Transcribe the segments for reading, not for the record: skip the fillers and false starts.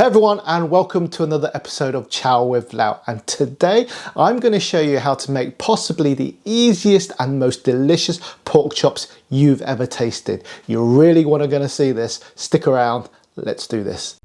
Hey everyone, and welcome to another episode of Chow with Lau, and today I'm going to show you how to make possibly the easiest and most delicious pork chops you've ever tasted. You're really going to see this. Stick around, let's do this.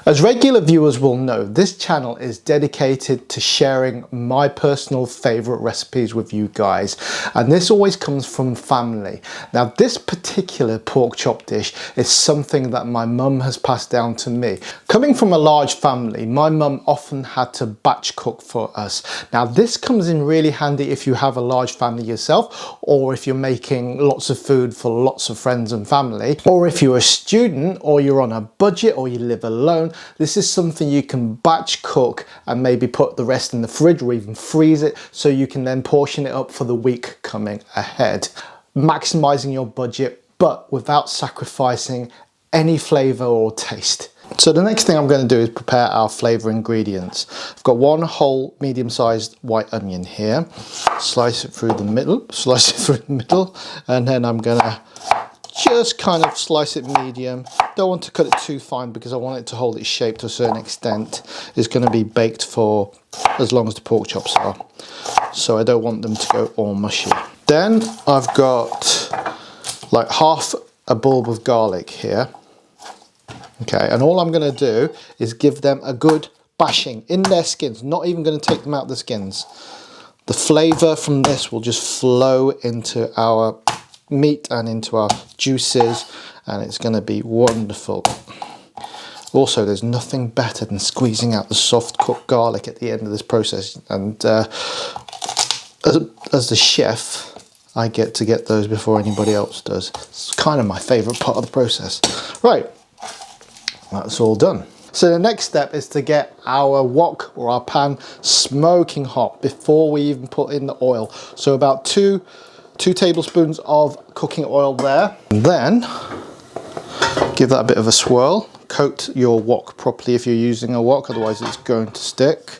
As regular viewers will know, this channel is dedicated to sharing my personal favourite recipes with you guys, and this always comes from family. Now this particular pork chop dish is something that my mum has passed down to me. Coming from a large family, my mum often had to batch cook for us. Now this comes in really handy if you have a large family yourself, or if you're making lots of food for lots of friends and family, or if you're a student or you're on a budget or you live alone. This is something you can batch cook and maybe put the rest in the fridge or even freeze it so you can then portion it up for the week coming ahead. Maximizing your budget, but without sacrificing any flavor or taste. So the next thing I'm going to do is prepare our flavor ingredients. I've got one whole medium-sized white onion here. Slice it through the middle, and then I'm going to just kind of slice it medium. Don't want to cut it too fine because I want it to hold its shape to a certain extent. It's going to be baked for as long as the pork chops are, so I don't want them to go all mushy. Then I've got like half a bulb of garlic here. Okay, and all I'm going to do is give them a good bashing in their skins. Not even going to take them out the skins. The flavour from this will just flow into our meat and into our juices, and it's going to be wonderful. Also, there's nothing better than squeezing out the soft cooked garlic at the end of this process, and as the chef I get to get those before anybody else does. It's kind of my favourite part of the process. Right, that's all done. So the next step is to get our wok or our pan smoking hot before we even put in the oil. So about two tablespoons of cooking oil there, and then give that a bit of a swirl. Coat your wok properly if you're using a wok, otherwise it's going to stick.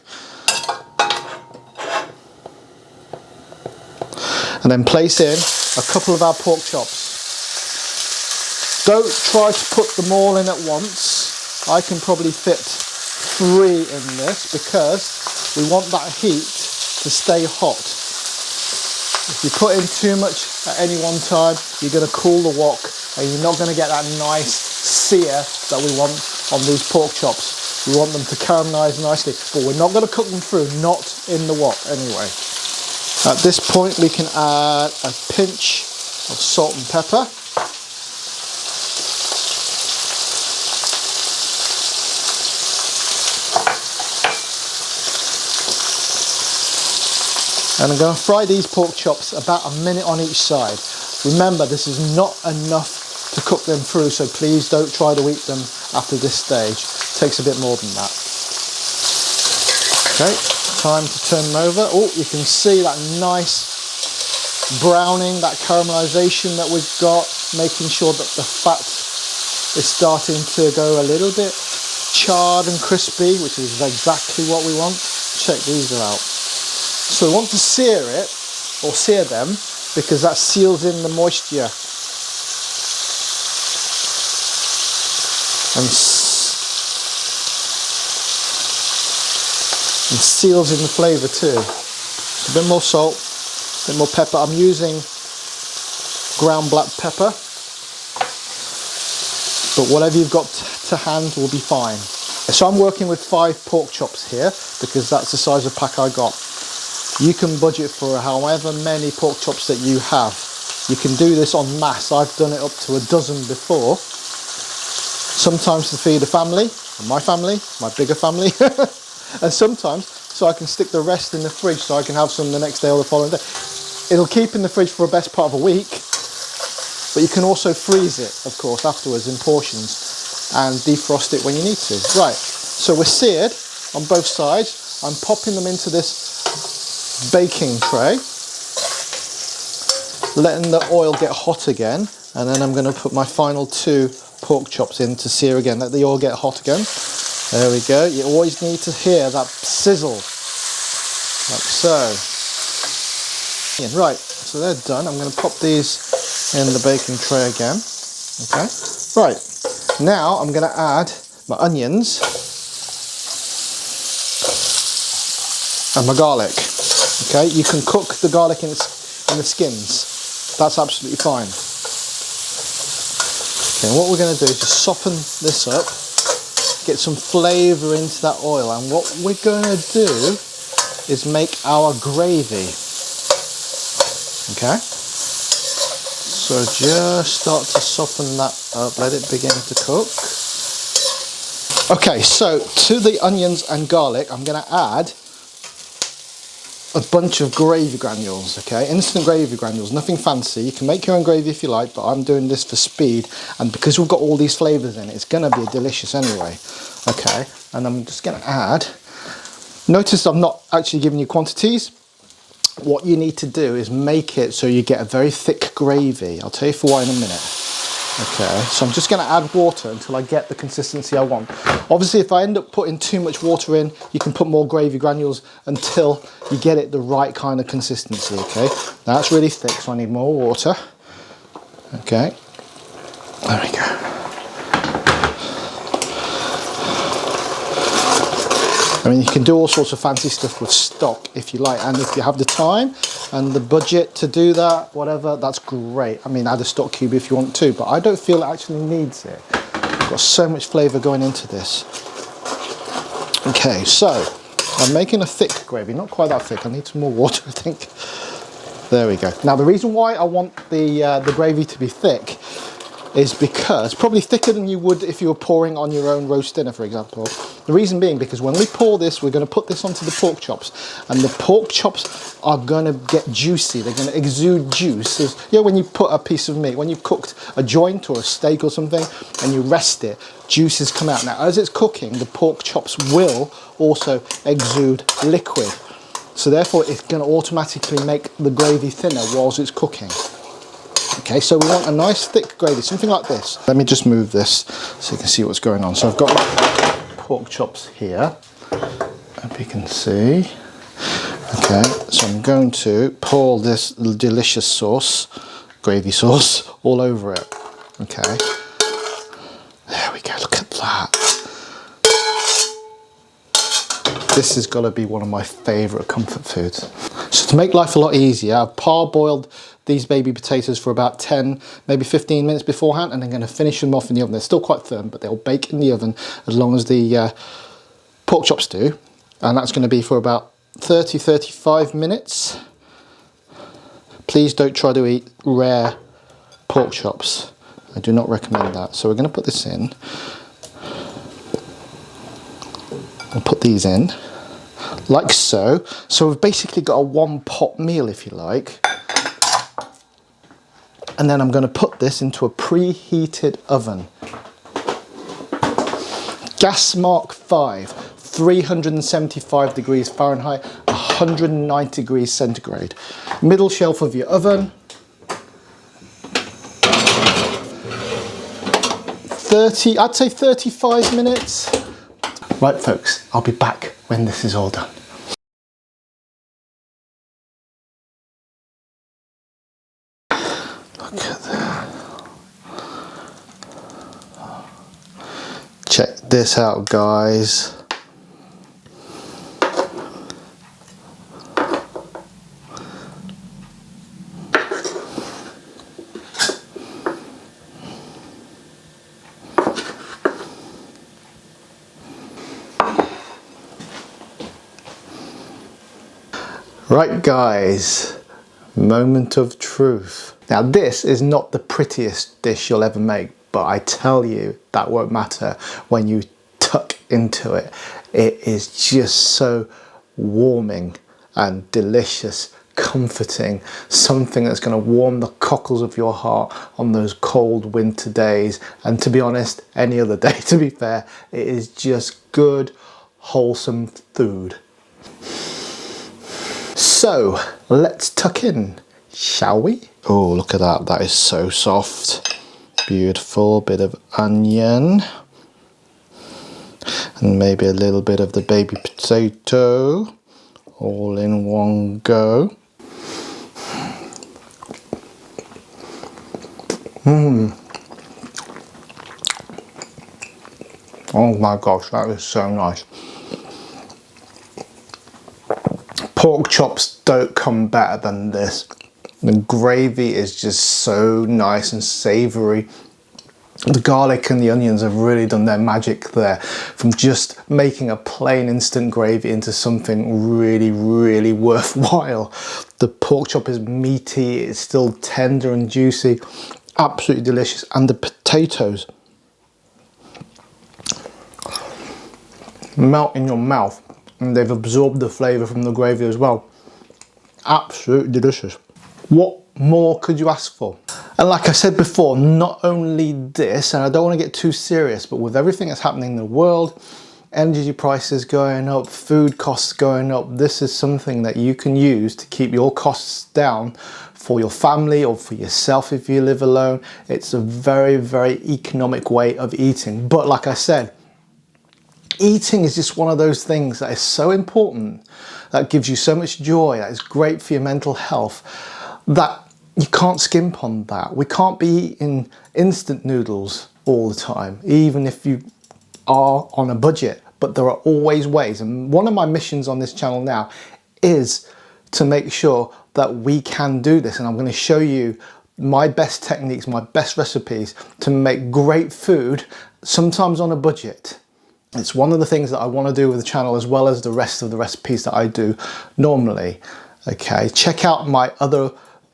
And then place in a couple of our pork chops. Don't try to put them all in at once. I can probably fit 3 in this because we want that heat to stay hot. If you put in too much at any one time, you're going to cool the wok and you're not going to get that nice sear that we want on these pork chops. We want them to caramelise nicely, but we're not going to cook them through, not in the wok anyway. At this point we can add a pinch of salt and pepper. And I'm going to fry these pork chops about a minute on each side. Remember, this is not enough to cook them through, so please don't try to eat them after this stage. It takes a bit more than that. Okay, time to turn them over. Oh, you can see that nice browning, that caramelization that we've got, making sure that the fat is starting to go a little bit charred and crispy, which is exactly what we want. Check these out. So we want to sear it, or sear them, because that seals in the moisture and seals in the flavour too. So a bit more salt, a bit more pepper. I'm using ground black pepper, but whatever you've got to hand will be fine. So I'm working with 5 pork chops here because that's the size of pack I got. You can budget for however many pork chops that you have. You can do this en masse. I've done it up to a dozen before. Sometimes to feed a family, my bigger family, and sometimes so I can stick the rest in the fridge so I can have some the next day or the following day. It'll keep in the fridge for the best part of a week, but you can also freeze it, of course, afterwards in portions and defrost it when you need to. Right, so we're seared on both sides. I'm popping them into this baking tray, letting the oil get hot again, and then I'm going to put my final 2 pork chops in to sear again. Let the oil get hot again. There we go. You always need to hear that sizzle, like so. Right, so they're done. I'm going to pop these in the baking tray again. Okay, right, now I'm going to add my onions and my garlic. Okay, you can cook the garlic in the skins. That's absolutely fine. Okay, what we're going to do is just soften this up, get some flavour into that oil, and what we're going to do is make our gravy. Okay, so just start to soften that up, let it begin to cook. Okay, so to the onions and garlic, I'm going to add a bunch of gravy granules, okay? Instant gravy granules, nothing fancy. You can make your own gravy if you like, but I'm doing this for speed, and because we've got all these flavours in it, it's going to be delicious anyway. Okay, and I'm just going to add, notice I'm not actually giving you quantities. What you need to do is make it so you get a very thick gravy. I'll tell you for why in a minute. Okay, so I'm just going to add water until I get the consistency I want. Obviously, if I end up putting too much water in, you can put more gravy granules until you get it the right kind of consistency, okay? Now that's really thick, so I need more water. Okay, there we go. I mean, you can do all sorts of fancy stuff with stock if you like, and if you have the time and the budget to do that, whatever, that's great. I mean, add a stock cube if you want to, but I don't feel it actually needs it. I've got so much flavour going into this. Okay, so I'm making a thick gravy, not quite that thick. I need some more water, I think. There we go. Now, the reason why I want the gravy to be thick is because, probably thicker than you would if you were pouring on your own roast dinner, for example. The reason being because when we pour this, we're going to put this onto the pork chops, and the pork chops are going to get juicy. They're going to exude juice. You know, when you put a piece of meat, when you've cooked a joint or a steak or something, and you rest it, juices come out. Now, as it's cooking, the pork chops will also exude liquid. So therefore, it's going to automatically make the gravy thinner whilst it's cooking. Okay, so we want a nice thick gravy, something like this. Let me just move this so you can see what's going on. So I've got my pork chops here, if you can see. Okay, so I'm going to pour this delicious sauce, gravy sauce, all over it. Okay, there we go, look at that. This has got to be one of my favourite comfort foods. So to make life a lot easier, I've parboiled these baby potatoes for about 10, maybe 15 minutes beforehand, and I'm going to finish them off in the oven. They're still quite firm, but they'll bake in the oven as long as the pork chops do. And that's going to be for about 30-35 minutes. Please don't try to eat rare pork chops. I do not recommend that. So we're going to put this in. We'll put these in, like so. So we've basically got a one-pot meal, if you like. And then I'm going to put this into a preheated oven. Gas mark 5, 375 degrees Fahrenheit, 190 degrees centigrade. Middle shelf of your oven. 30, I'd say 35 minutes. Right folks, I'll be back when this is all done. Look at that. Check this out, guys. Right guys, moment of truth. Now this is not the prettiest dish you'll ever make, but I tell you that won't matter when you tuck into it. It is just so warming and delicious, comforting, something that's going to warm the cockles of your heart on those cold winter days, and to be honest, any other day to be fair. It is just good, wholesome food. So let's tuck in, shall we? Oh, look at that, that is so soft. Beautiful, bit of onion. And maybe a little bit of the baby potato, all in one go. Oh my gosh, that is so nice. Pork chops don't come better than this. The gravy is just so nice and savoury. The garlic and the onions have really done their magic there, from just making a plain instant gravy into something really, really worthwhile. The pork chop is meaty, it's still tender and juicy, absolutely delicious. And the potatoes melt in your mouth, and they've absorbed the flavour from the gravy as well. Absolutely delicious. What more could you ask for? And like I said before, not only this, and I don't want to get too serious, but with everything that's happening in the world, energy prices going up, food costs going up, this is something that you can use to keep your costs down for your family or for yourself if you live alone. It's a very, very economic way of eating. But like I said, eating is just one of those things that is so important, that gives you so much joy, that is great for your mental health, that you can't skimp on that. We can't be eating instant noodles all the time, even if you are on a budget, but there are always ways. And one of my missions on this channel now is to make sure that we can do this. And I'm going to show you my best techniques, my best recipes to make great food, sometimes on a budget. It's one of the things that I want to do with the channel, as well as the rest of the recipes that I do normally. Okay, check out my other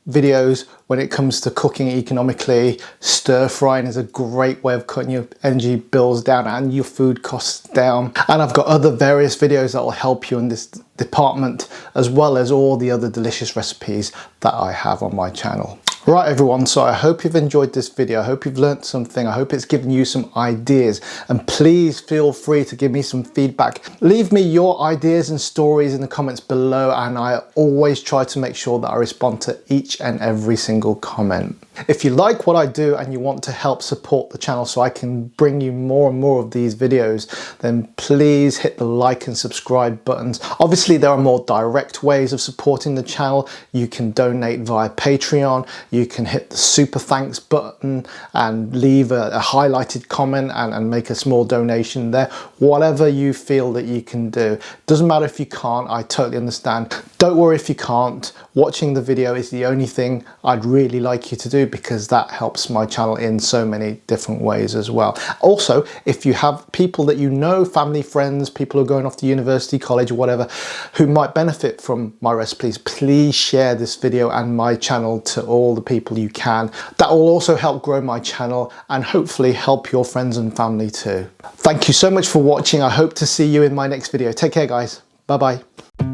videos when it comes to cooking economically. Stir frying is a great way of cutting your energy bills down and your food costs down. And I've got other various videos that will help you in this department, as well as all the other delicious recipes that I have on my channel. Right everyone, so I hope you've enjoyed this video. I hope you've learnt something. I hope it's given you some ideas, and please feel free to give me some feedback. Leave me your ideas and stories in the comments below, and I always try to make sure that I respond to each and every single comment. If you like what I do and you want to help support the channel so I can bring you more and more of these videos, then please hit the like and subscribe buttons. Obviously there are more direct ways of supporting the channel. You can donate via Patreon, you can hit the super thanks button and leave a highlighted comment and make a small donation there. Whatever you feel that you can do. Doesn't matter if you can't, I totally understand. Don't worry if you can't. Watching the video is the only thing I'd really like you to do, because that helps my channel in so many different ways as well. Also, if you have people that you know, family, friends, people who are going off to university, college, or whatever, who might benefit from my recipes, please share this video and my channel to all the people you can. That will also help grow my channel and hopefully help your friends and family too. Thank you so much for watching. I hope to see you in my next video. Take care guys. Bye bye.